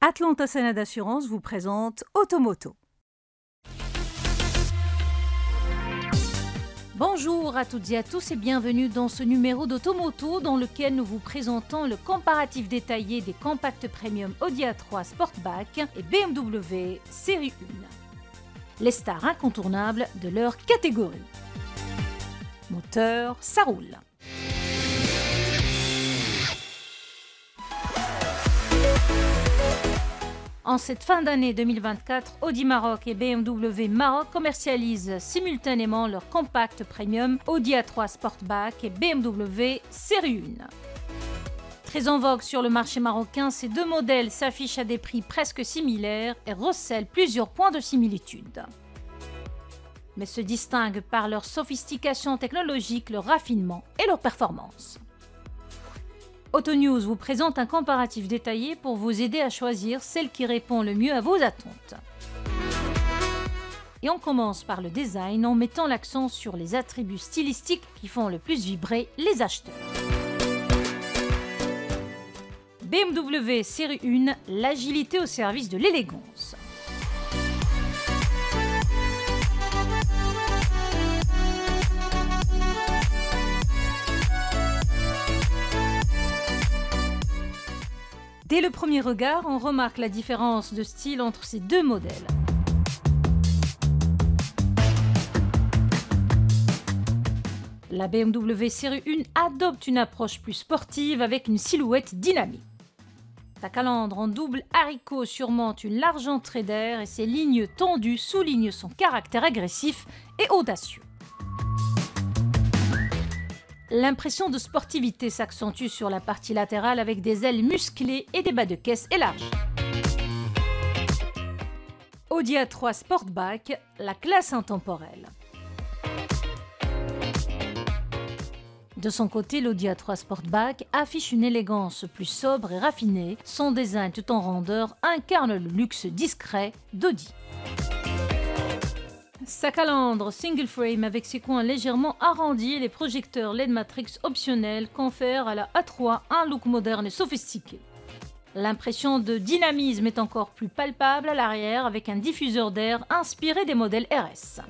Atlanta Sénat d'Assurance vous présente Automoto. Bonjour à toutes et à tous et bienvenue dans ce numéro d'Automoto dans lequel nous vous présentons le comparatif détaillé des compacts premium Audi A3 Sportback et BMW Série 1. Les stars incontournables de leur catégorie. Moteur, ça roule. En cette fin d'année 2024, Audi Maroc et BMW Maroc commercialisent simultanément leurs compacts premium Audi A3 Sportback et BMW Série 1. Très en vogue sur le marché marocain, ces deux modèles s'affichent à des prix presque similaires et recèlent plusieurs points de similitude. Mais se distinguent par leur sophistication technologique, leur raffinement et leur performance. AutoNews vous présente un comparatif détaillé pour vous aider à choisir celle qui répond le mieux à vos attentes. Et on commence par le design en mettant l'accent sur les attributs stylistiques qui font le plus vibrer les acheteurs. BMW Série 1, l'agilité au service de l'élégance. Dès le premier regard, on remarque la différence de style entre ces deux modèles. La BMW Série 1 adopte une approche plus sportive avec une silhouette dynamique. Sa calandre en double haricot surmonte une large entrée d'air et ses lignes tendues soulignent son caractère agressif et audacieux. L'impression de sportivité s'accentue sur la partie latérale avec des ailes musclées et des bas de caisse élargis. Audi A3 Sportback, la classe intemporelle. De son côté, l'Audi A3 Sportback affiche une élégance plus sobre et raffinée. Son design tout en rondeur incarne le luxe discret d'Audi. Sa calandre single frame avec ses coins légèrement arrondis et les projecteurs LED Matrix optionnels confèrent à la A3 un look moderne et sophistiqué. L'impression de dynamisme est encore plus palpable à l'arrière avec un diffuseur d'air inspiré des modèles RS.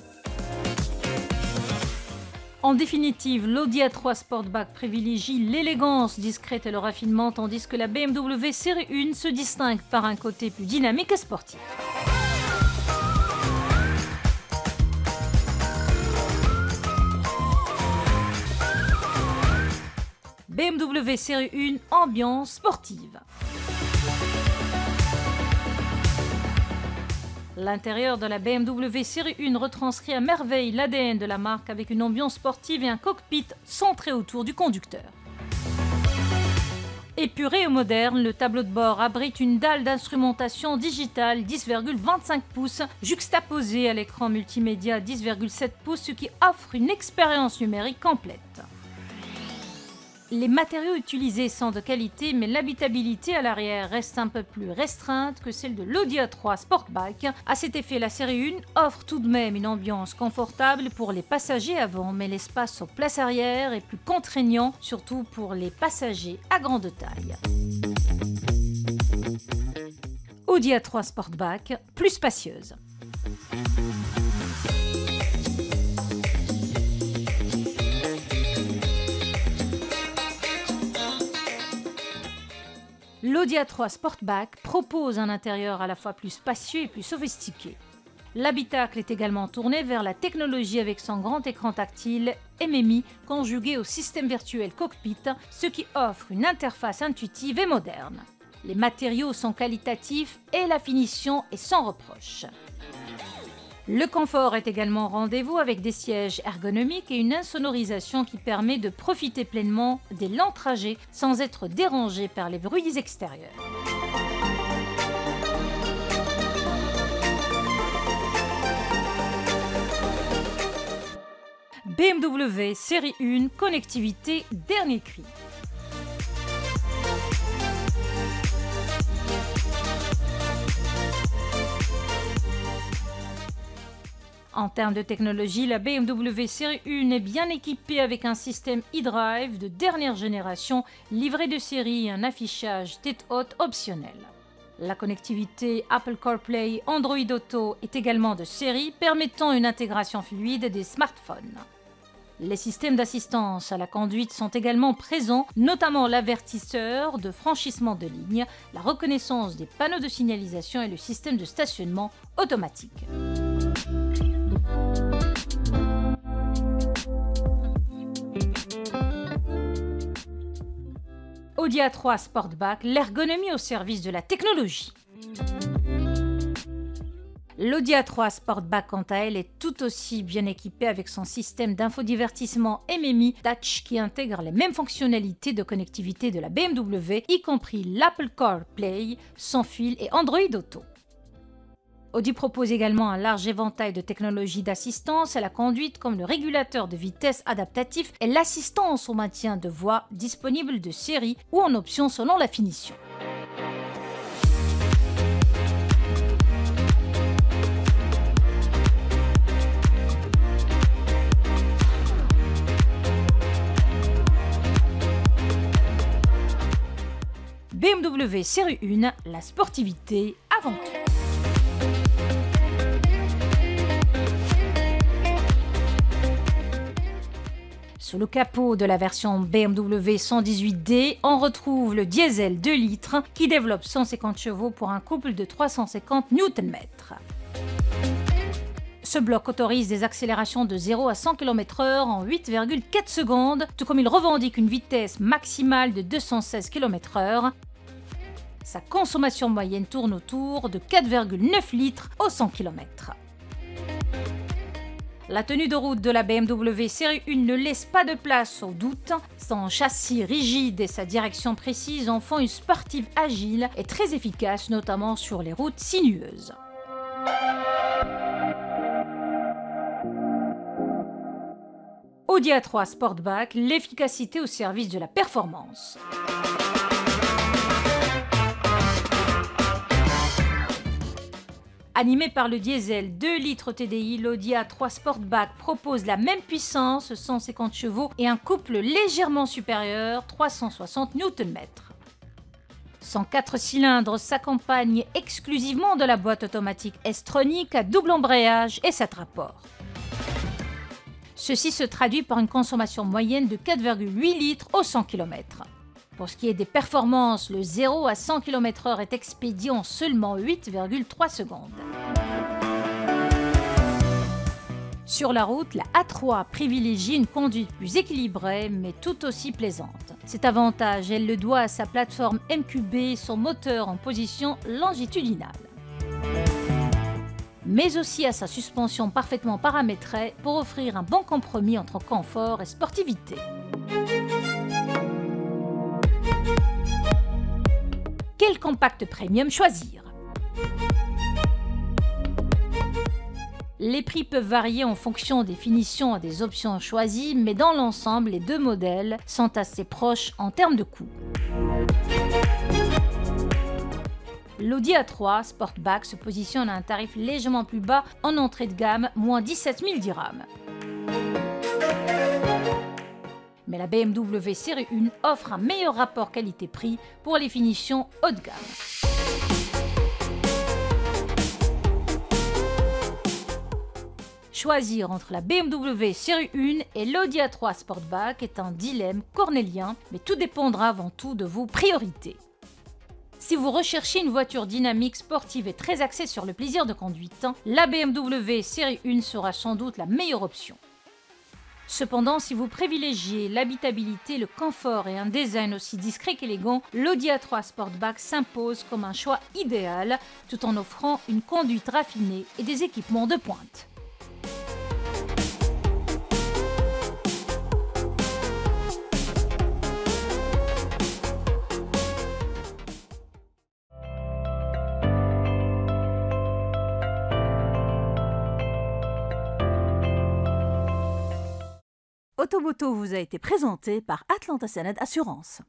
En définitive, l'Audi A3 Sportback privilégie l'élégance discrète et le raffinement tandis que la BMW Série 1 se distingue par un côté plus dynamique et sportif. BMW Série 1, ambiance sportive. L'intérieur de la BMW Série 1 retranscrit à merveille l'ADN de la marque avec une ambiance sportive et un cockpit centré autour du conducteur. Épuré et moderne, le tableau de bord abrite une dalle d'instrumentation digitale 10,25 pouces juxtaposée à l'écran multimédia 10,7 pouces, ce qui offre une expérience numérique complète. Les matériaux utilisés sont de qualité, mais l'habitabilité à l'arrière reste un peu plus restreinte que celle de l'Audi A3 Sportback. À cet effet, la Série 1 offre tout de même une ambiance confortable pour les passagers avant, mais l'espace aux places arrière est plus contraignant, surtout pour les passagers à grande taille. Audi A3 Sportback, plus spacieuse. L'Audi A3 Sportback propose un intérieur à la fois plus spacieux et plus sophistiqué. L'habitacle est également tourné vers la technologie avec son grand écran tactile MMI conjugué au système virtuel cockpit, ce qui offre une interface intuitive et moderne. Les matériaux sont qualitatifs et la finition est sans reproche. Le confort est également au rendez-vous avec des sièges ergonomiques et une insonorisation qui permet de profiter pleinement des longs trajets sans être dérangé par les bruits extérieurs. BMW Série 1, connectivité dernier cri. En termes de technologie, la BMW Série 1 est bien équipée avec un système e-drive de dernière génération livré de série et un affichage tête haute optionnel. La connectivité Apple CarPlay Android Auto est également de série, permettant une intégration fluide des smartphones. Les systèmes d'assistance à la conduite sont également présents, notamment l'avertisseur de franchissement de ligne, la reconnaissance des panneaux de signalisation et le système de stationnement automatique. Audi A3 Sportback, l'ergonomie au service de la technologie. L'Audi A3 Sportback, quant à elle, est tout aussi bien équipée avec son système d'infodivertissement MMI Touch qui intègre les mêmes fonctionnalités de connectivité de la BMW, y compris l'Apple CarPlay, sans fil et Android Auto. Audi propose également un large éventail de technologies d'assistance à la conduite comme le régulateur de vitesse adaptatif et l'assistance au maintien de voie disponible de série ou en option selon la finition. BMW Série 1, la sportivité avant tout. Sous le capot de la version BMW 118D, on retrouve le diesel 2 litres qui développe 150 chevaux pour un couple de 350 Nm. Ce bloc autorise des accélérations de 0 à 100 km/h en 8,4 secondes, tout comme il revendique une vitesse maximale de 216 km/h. Sa consommation moyenne tourne autour de 4,9 litres au 100 km. La tenue de route de la BMW Série 1 ne laisse pas de place au doute. Son châssis rigide et sa direction précise en font une sportive agile et très efficace, notamment sur les routes sinueuses. Audi A3 Sportback, l'efficacité au service de la performance. Animé par le diesel 2 litres TDI, l'Audi A3 Sportback propose la même puissance, 150 chevaux, et un couple légèrement supérieur, 360 Nm. Son 4 cylindres s'accompagne exclusivement de la boîte automatique S-Tronic à double embrayage et 7 rapports. Ceci se traduit par une consommation moyenne de 4,8 litres au 100 km. Pour ce qui est des performances, le 0 à 100 km/h est expédié en seulement 8,3 secondes. Sur la route, la A3 privilégie une conduite plus équilibrée mais tout aussi plaisante. Cet avantage, elle le doit à sa plateforme MQB et son moteur en position longitudinale, mais aussi à sa suspension parfaitement paramétrée pour offrir un bon compromis entre confort et sportivité. Quel compact premium choisir? Les prix peuvent varier en fonction des finitions et des options choisies, mais dans l'ensemble, les deux modèles sont assez proches en termes de coût. L'Audi A3 Sportback se positionne à un tarif légèrement plus bas en entrée de gamme, moins 17 000 dirhams. Mais la BMW Série 1 offre un meilleur rapport qualité-prix pour les finitions haut de gamme. Choisir entre la BMW Série 1 et l'Audi A3 Sportback est un dilemme cornélien, mais tout dépendra avant tout de vos priorités. Si vous recherchez une voiture dynamique, sportive et très axée sur le plaisir de conduite, la BMW Série 1 sera sans doute la meilleure option. Cependant, si vous privilégiez l'habitabilité, le confort et un design aussi discret qu'élégant, l'Audi A3 Sportback s'impose comme un choix idéal, tout en offrant une conduite raffinée et des équipements de pointe. Automoto vous a été présenté par Atlanta Sened Assurance.